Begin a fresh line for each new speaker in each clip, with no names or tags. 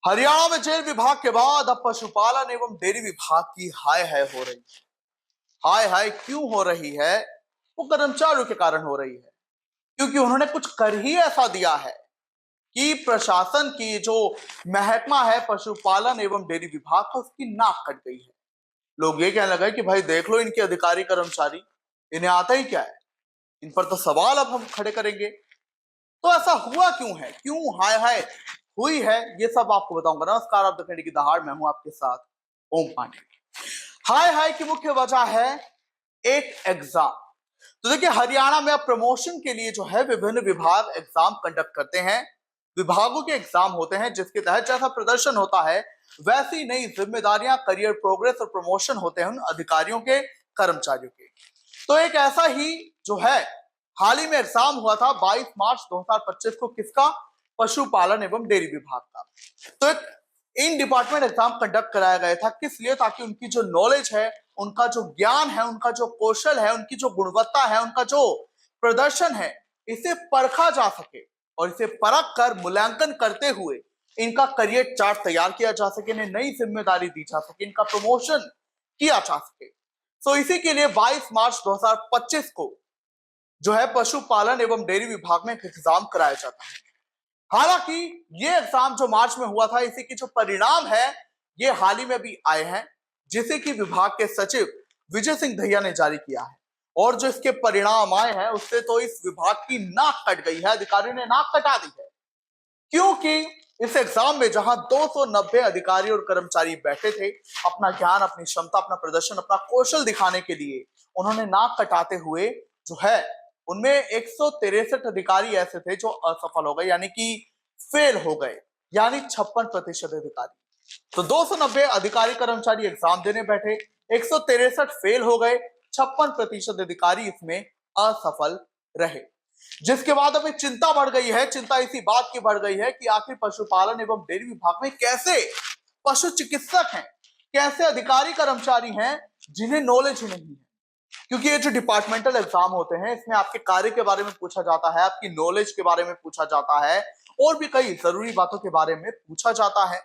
हरियाणा में जेल विभाग के बाद अब पशुपालन एवं डेयरी विभाग की हाय हाय हो रही है। हाय हाय क्यों हो रही है? वो कर्मचारियों के कारण हो रही है, क्योंकि उन्होंने कुछ कर ही ऐसा दिया है कि प्रशासन की जो महकमा है पशुपालन एवं डेयरी विभाग का, उसकी नाक कट गई है। लोग ये कहने लगे कि भाई देख लो इनके अधिकारी कर्मचारी, इन्हें आता ही क्या है। इन पर तो सवाल अब हम खड़े करेंगे। तो ऐसा हुआ क्यों है, क्यों हाय हाय हुई है, ये सब आपको बताऊंगा। नमस्कार, आप दखनी की दहाड़, मैं हूं आपके साथ ओम पांडे। हाय हाय की मुख्य वजह है एक एग्जाम। तो देखिए, हरियाणा में अब प्रमोशन के लिए जो है विभिन्न विभाग एग्जाम कंडक्ट करते हैं। विभागों के एग्जाम होते हैं जिसके तहत जैसा प्रदर्शन होता है वैसी नई जिम्मेदारियां, करियर प्रोग्रेस और प्रमोशन होते हैं उन अधिकारियों के, कर्मचारियों के। तो एक ऐसा ही जो है हाल ही में एग्जाम हुआ था 22 मार्च 2025 को, किसका? पशुपालन एवं डेयरी विभाग का। तो एक इन डिपार्टमेंट एग्जाम कंडक्ट कराया गया था, किस लिए? ताकि उनकी जो नॉलेज है, उनका जो ज्ञान है, उनका जो कौशल है, उनकी जो गुणवत्ता है, उनका जो प्रदर्शन है, इसे परखा जा सके और इसे परख कर मूल्यांकन करते हुए इनका करियर चार्ट तैयार किया जा सके, इन्हें नई जिम्मेदारी दी जा सके, इनका प्रमोशन किया जा सके। तो इसी के लिए 22 मार्च 2025 को जो है पशुपालन एवं डेयरी विभाग में एक एग्जाम कराया जाता है। हालांकि ये एग्जाम जो मार्च में हुआ था, इसी की जो परिणाम है ये हाल ही में भी आए हैं, जिसे कि विभाग के सचिव विजय सिंह दहिया ने जारी किया है। और जो इसके परिणाम आए हैं उससे तो इस विभाग की नाक कट गई है, अधिकारियों ने नाक कटा दी है। क्योंकि इस एग्जाम में जहां 290 अधिकारी और कर्मचारी बैठे थे, अपना ज्ञान, अपनी क्षमता, अपना प्रदर्शन, अपना कौशल दिखाने के लिए, उन्होंने नाक कटाते हुए जो है उनमें 163 अधिकारी ऐसे थे जो असफल हो गए, यानी कि फेल हो गए, यानी 56% अधिकारी। तो 290 अधिकारी कर्मचारी एग्जाम देने बैठे, 163 फेल हो गए, 56% अधिकारी इसमें असफल रहे। जिसके बाद अभी चिंता बढ़ गई है। चिंता इसी बात की बढ़ गई है कि आखिर पशुपालन एवं डेयरी विभाग में कैसे पशु चिकित्सक हैं, कैसे अधिकारी कर्मचारी हैं जिन्हें नॉलेज ही नहीं है। क्योंकि ये जो डिपार्टमेंटल एग्जाम होते हैं, इसमें आपके कार्य के बारे में पूछा जाता है, आपकी नॉलेज के बारे में पूछा जाता है और भी कई जरूरी बातों के बारे में पूछा जाता है।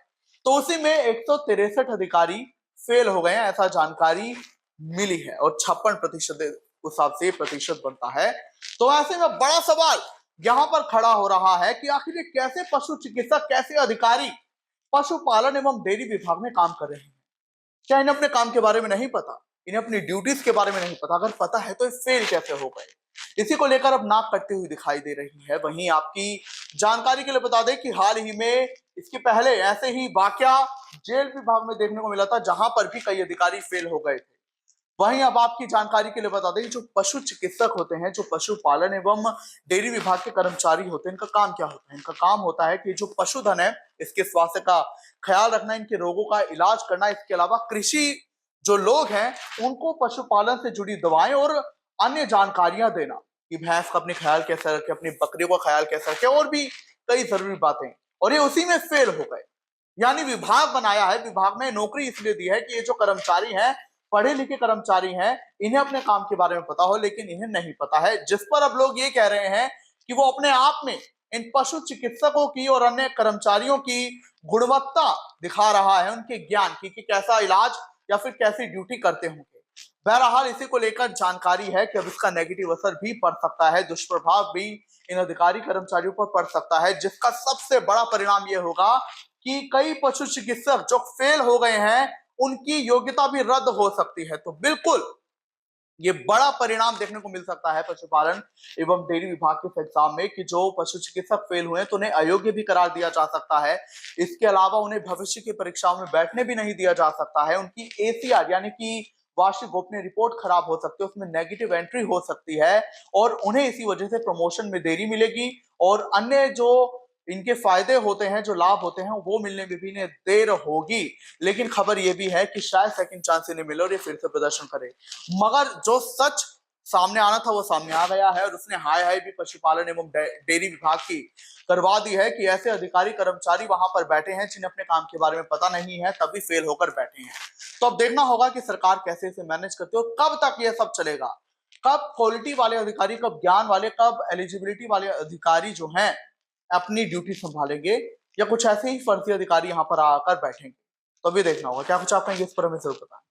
तो उसी में 163 अधिकारी फेल हो गए हैं, ऐसा जानकारी मिली है, और 56% उस हिसाब से प्रतिशत बनता है। तो ऐसे में बड़ा सवाल यहां पर खड़ा हो रहा है कि आखिर ये कैसे पशु चिकित्सक, कैसे अधिकारी पशुपालन एवं डेयरी विभाग में काम कर रहे हैं? क्या इन्हें अपने काम के बारे में नहीं पता? इन्हें अपनी ड्यूटीज के बारे में नहीं पता? अगर पता है तो ये फेल कैसे हो गए? इसी को लेकर अब नाक कटती हुई दिखाई दे रही है। वहीं आपकी जानकारी के लिए बता दें कि हाल ही में इसके पहले ऐसे ही वाकया जेल विभाग में देखने को मिला था, जहां पर भी कई अधिकारी फेल हो गए थे। वहीं अब आपकी जानकारी के लिए बता दें, जो पशु चिकित्सक होते हैं, जो पशुपालन एवं डेयरी विभाग के कर्मचारी होते हैं, इनका काम क्या होता है? इनका काम होता है कि जो पशुधन है इसके स्वास्थ्य का ख्याल रखना, इनके रोगों का इलाज करना। इसके अलावा कृषि जो लोग हैं उनको पशुपालन से जुड़ी दवाएं और अन्य जानकारियां देना कि भैंस का अपने ख्याल कैसे रखे, अपनी बकरियों का ख्याल कैसे रखे, और भी कई जरूरी बातें। और ये उसी में फेल हो गए। यानी विभाग बनाया है, विभाग में नौकरी इसलिए दी है कि ये जो कर्मचारी हैं, पढ़े लिखे कर्मचारी हैं, इन्हें अपने काम के बारे में पता हो, लेकिन इन्हें नहीं पता है। जिस पर अब लोग ये कह रहे हैं कि वो अपने आप में इन पशु चिकित्सकों की और अन्य कर्मचारियों की गुणवत्ता दिखा रहा है, उनके ज्ञान की कि कैसा इलाज या फिर कैसी ड्यूटी करते होंगे। बहरहाल इसी को लेकर जानकारी है कि अब इसका नेगेटिव असर भी पड़ सकता है, दुष्प्रभाव भी इन अधिकारी कर्मचारियों पर पड़ सकता है, जिसका सबसे बड़ा परिणाम यह होगा कि कई पशु चिकित्सक जो फेल हो गए हैं उनकी योग्यता भी रद्द हो सकती है। तो बिल्कुल ये बड़ा परिणाम देखने को मिल सकता है पशुपालन एवं डेयरी विभाग के एग्जाम में कि जो पशु चिकित्सक फेल हुए तो उन्हें अयोग्य भी करार दिया जा सकता है। इसके अलावा उन्हें भविष्य की परीक्षाओं में बैठने भी नहीं दिया जा सकता है। उनकी एसीआर यानी कि वार्षिक गोपनीय रिपोर्ट खराब हो सकती है, उसमें नेगेटिव एंट्री हो सकती है और उन्हें इसी वजह से प्रमोशन में देरी मिलेगी और अन्य जो इनके फायदे होते हैं, जो लाभ होते हैं, वो मिलने में भी इन्हें देर होगी। लेकिन खबर यह भी है कि शायद सेकंड चांस इन्हें मिले और ये फिर से प्रदर्शन करे। मगर जो सच सामने आना था वो सामने आ गया है और उसने हाय हाय भी पशुपालन एवं डेयरी विभाग की करवा दी है कि ऐसे अधिकारी कर्मचारी वहां पर बैठे हैं जिन्हें अपने काम के बारे में पता नहीं है, तभी फेल होकर बैठे हैं। तो अब देखना होगा कि सरकार कैसे इसे मैनेज करती है और कब तक यह सब चलेगा, कब क्वालिटी वाले अधिकारी, कब ज्ञान वाले, कब एलिजिबिलिटी वाले अधिकारी जो हैं अपनी ड्यूटी संभालेंगे, या कुछ ऐसे ही फर्जी अधिकारी यहाँ पर आकर बैठेंगे? तो अभी देखना होगा। क्या कुछ आपका इस पर हमें जरूर बताएं।